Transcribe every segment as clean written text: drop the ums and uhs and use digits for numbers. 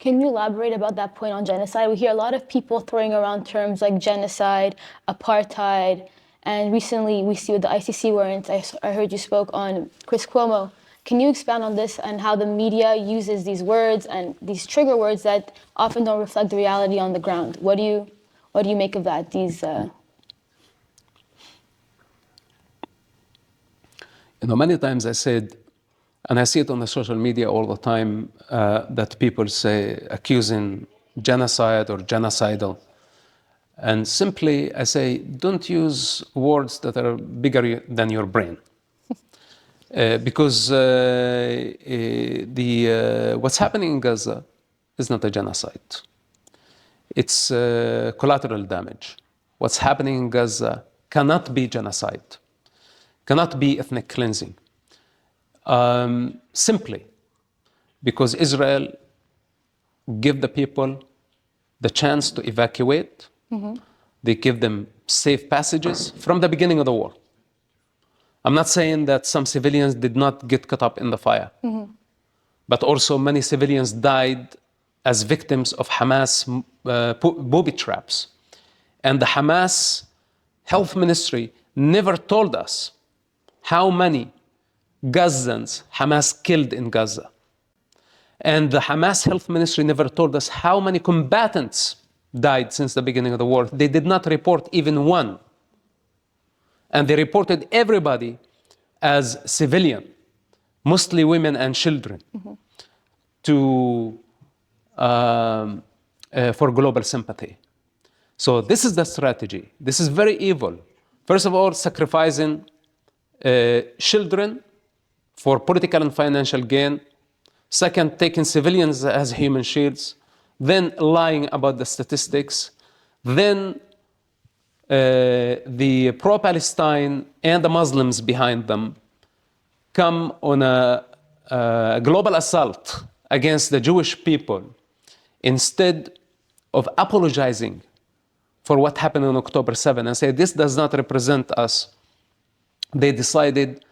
Can you elaborate about that point on genocide? We hear a lot of people throwing around terms like genocide, apartheid, and recently we see with the ICC warrant, I heard you spoke on Chris Cuomo. Can you expand on this and how the media uses these words and these trigger words that often don't reflect the reality on the ground? What do you make of that? Many times I said, and I see it on the social media all the time, that people say accusing genocide or genocidal. And simply I say, don't use words that are bigger than your brain. Because what's happening in Gaza is not a genocide. It's collateral damage. What's happening in Gaza cannot be genocide, cannot be ethnic cleansing. Simply because Israel give the people the chance to evacuate. Mm-hmm. They give them safe passages from the beginning of the war. I'm not saying that some civilians did not get caught up in the fire, mm-hmm. but also many civilians died as victims of Hamas booby traps. And the Hamas health ministry never told us how many Gazans Hamas killed in Gaza. And the Hamas health ministry never told us how many combatants died since the beginning of the war. They did not report even one. And they reported everybody as civilian, mostly women and children, mm-hmm. For global sympathy. So this is the strategy. This is very evil. First of all, sacrificing children for political and financial gain. Second, taking civilians as human shields. Then lying about the statistics. Then the pro-Palestine and the Muslims behind them come on a global assault against the Jewish people instead of apologizing for what happened on October 7 and say this does not represent us. They decided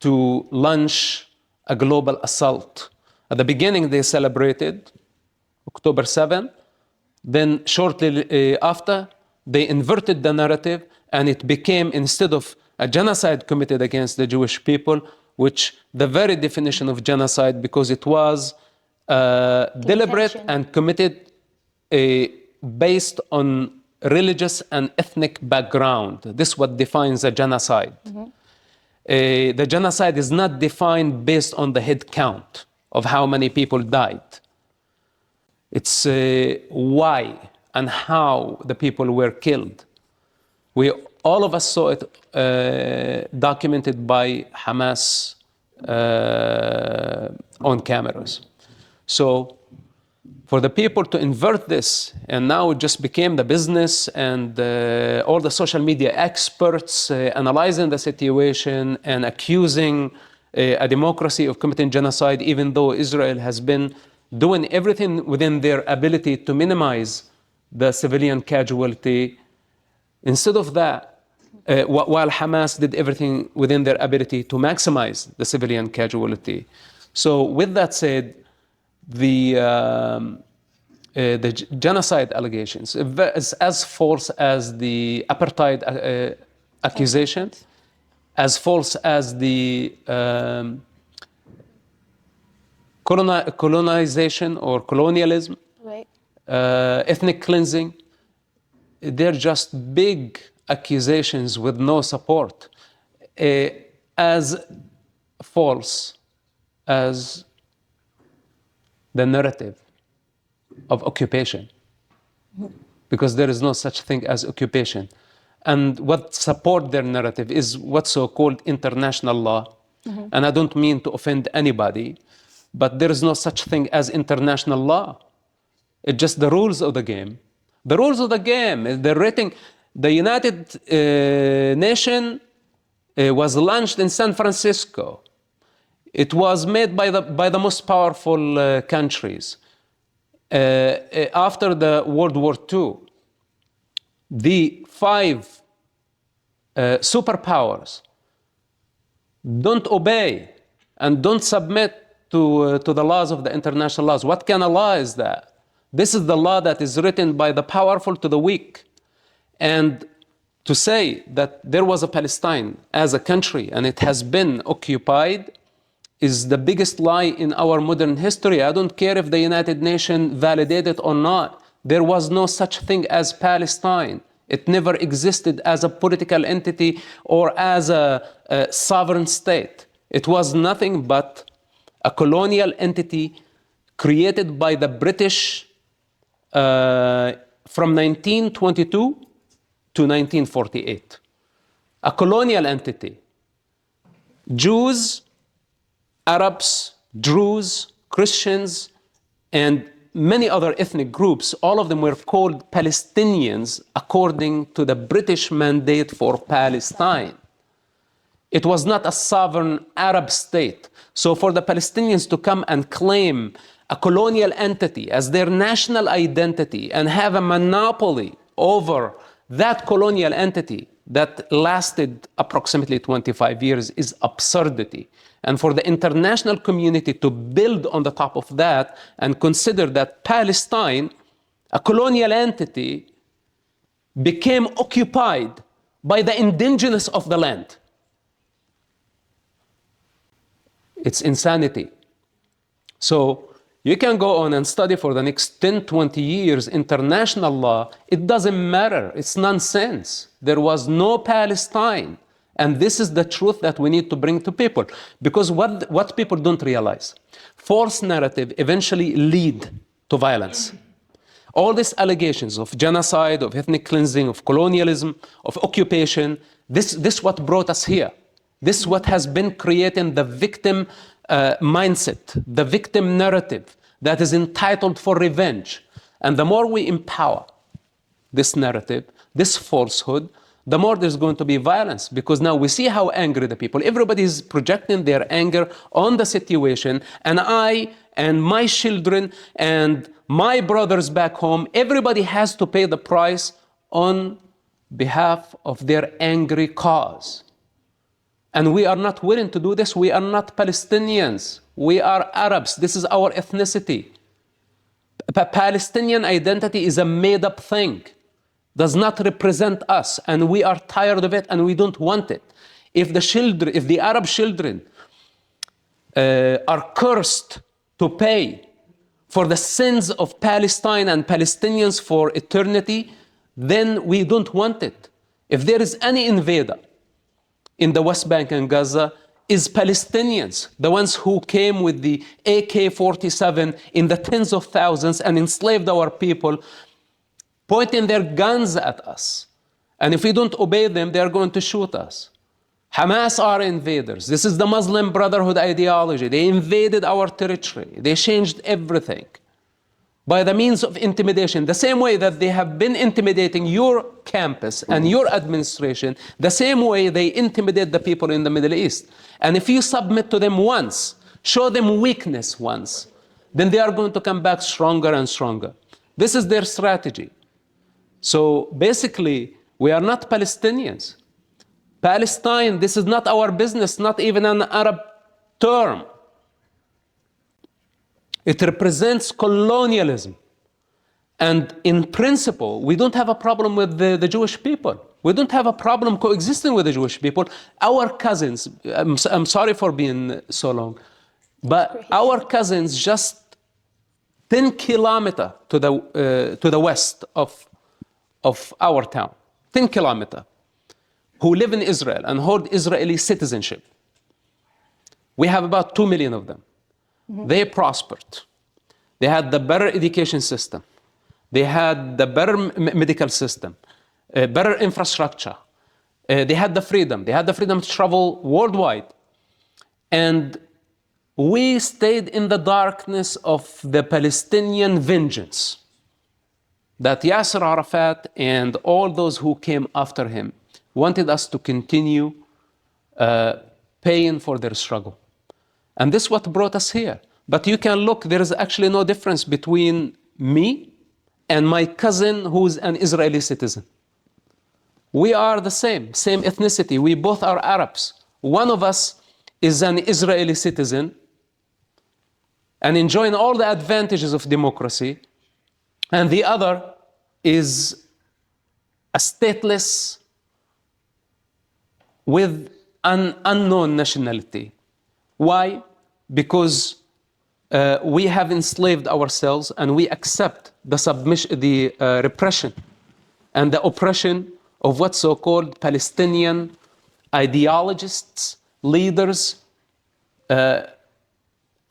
to launch a global assault. At the beginning, they celebrated October 7. Then shortly after, they inverted the narrative, and it became, instead of a genocide committed against the Jewish people, which the very definition of genocide, because it was deliberate and committed based on religious and ethnic background. This is what defines a genocide. Mm-hmm. The genocide is not defined based on the head count of how many people died. It's why and how the people were killed. All of us saw it documented by Hamas on cameras. So for the people to invert this, and now it just became the business and all the social media experts analyzing the situation and accusing a democracy of committing genocide, even though Israel has been doing everything within their ability to minimize the civilian casualty. Instead of that, while Hamas did everything within their ability to maximize the civilian casualty. So with that said, the genocide allegations is as false as the apartheid accusation, as false as the colonization or colonialism, right. Ethnic cleansing. They're just big accusations with no support, as false as the narrative of occupation, because there is no such thing as occupation. And what support their narrative is what's so-called international law. Mm-hmm. And I don't mean to offend anybody, but there is no such thing as international law. It's just the rules of the game. The rules of the game, the rating, the United Nations was launched in San Francisco. It was made by the most powerful countries. After the World War II, the 5 superpowers don't obey and don't submit to the laws of the international laws. What kind of law is that? This is the law that is written by the powerful to the weak. And to say that there was a Palestine as a country and it has been occupied is the biggest lie in our modern history. I don't care if the United Nations validate it or not. There was no such thing as Palestine. It never existed as a political entity or as a sovereign state. It was nothing but a colonial entity created by the British from 1922 to 1948. A colonial entity. Jews, Arabs, Druze, Christians, and many other ethnic groups, all of them were called Palestinians according to the British mandate for Palestine. It was not a sovereign Arab state. So for the Palestinians to come and claim a colonial entity as their national identity and have a monopoly over that colonial entity that lasted approximately 25 years is absurdity. And for the international community to build on the top of that and consider that Palestine, a colonial entity, became occupied by the indigenous of the land. It's insanity. So you can go on and study for the next 10, 20 years international law. It doesn't matter. It's nonsense. There was no Palestine. And this is the truth that we need to bring to people. Because what people don't realize, false narrative eventually lead to violence. All these allegations of genocide, of ethnic cleansing, of colonialism, of occupation, this what brought us here. This is what has been creating the victim mindset, the victim narrative that is entitled for revenge. And the more we empower this narrative, this falsehood, the more there's going to be violence, because now we see how angry the people, everybody is projecting their anger on the situation, and I and my children and my brothers back home, everybody has to pay the price on behalf of their angry cause. And we are not willing to do this. We are not Palestinians. We are Arabs. This is our ethnicity. Palestinian identity is a made-up thing. Does not represent us, and we are tired of it, and we don't want it. If the Arab children are cursed to pay for the sins of Palestine and Palestinians for eternity, then we don't want it. If there is any invader in the West Bank and Gaza, is Palestinians, the ones who came with the AK-47 in the tens of thousands and enslaved our people, pointing their guns at us. And if we don't obey them, they are going to shoot us. Hamas are invaders. This is the Muslim Brotherhood ideology. They invaded our territory. They changed everything by the means of intimidation. The same way that they have been intimidating your campus and your administration, the same way they intimidate the people in the Middle East. And if you submit to them once, show them weakness once, then they are going to come back stronger and stronger. This is their strategy. So basically, we are not Palestinians. Palestine, this is not our business, not even an Arab term. It represents colonialism. And in principle, we don't have a problem with the Jewish people. We don't have a problem coexisting with the Jewish people. Our cousins, I'm sorry for being so long, but our cousins just 10 kilometers to the west of our town, 10 kilometers, who live in Israel and hold Israeli citizenship. We have about 2 million of them. Mm-hmm. They prospered. They had the better education system. They had the better medical system, better infrastructure. They had the freedom. They had the freedom to travel worldwide. And we stayed in the darkness of the Palestinian vengeance that Yasser Arafat and all those who came after him wanted us to continue paying for their struggle. And this is what brought us here. But you can look, there is actually no difference between me and my cousin who's an Israeli citizen. We are the same ethnicity. We both are Arabs. One of us is an Israeli citizen and enjoying all the advantages of democracy. And the other is a stateless with an unknown nationality. Why? Because we have enslaved ourselves and we accept the repression and the oppression of what so-called Palestinian ideologists, leaders, and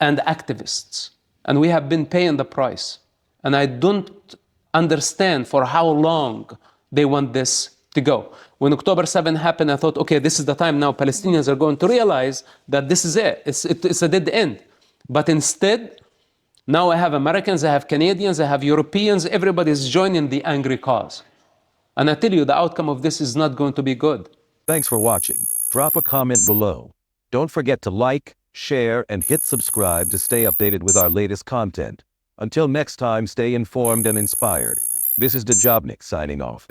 activists. And we have been paying the price. And I don't understand for how long they want this to go. When October 7 happened, I thought, okay, this is the time now Palestinians are going to realize that this is it. It's a dead end. But instead, now I have Americans, I have Canadians, I have Europeans, everybody is joining the angry cause. And I tell you, the outcome of this is not going to be good. Thanks for watching. Drop a comment below. Don't forget to like, share, and hit subscribe to stay updated with our latest content. Until next time, stay informed and inspired. This is Debunking signing off.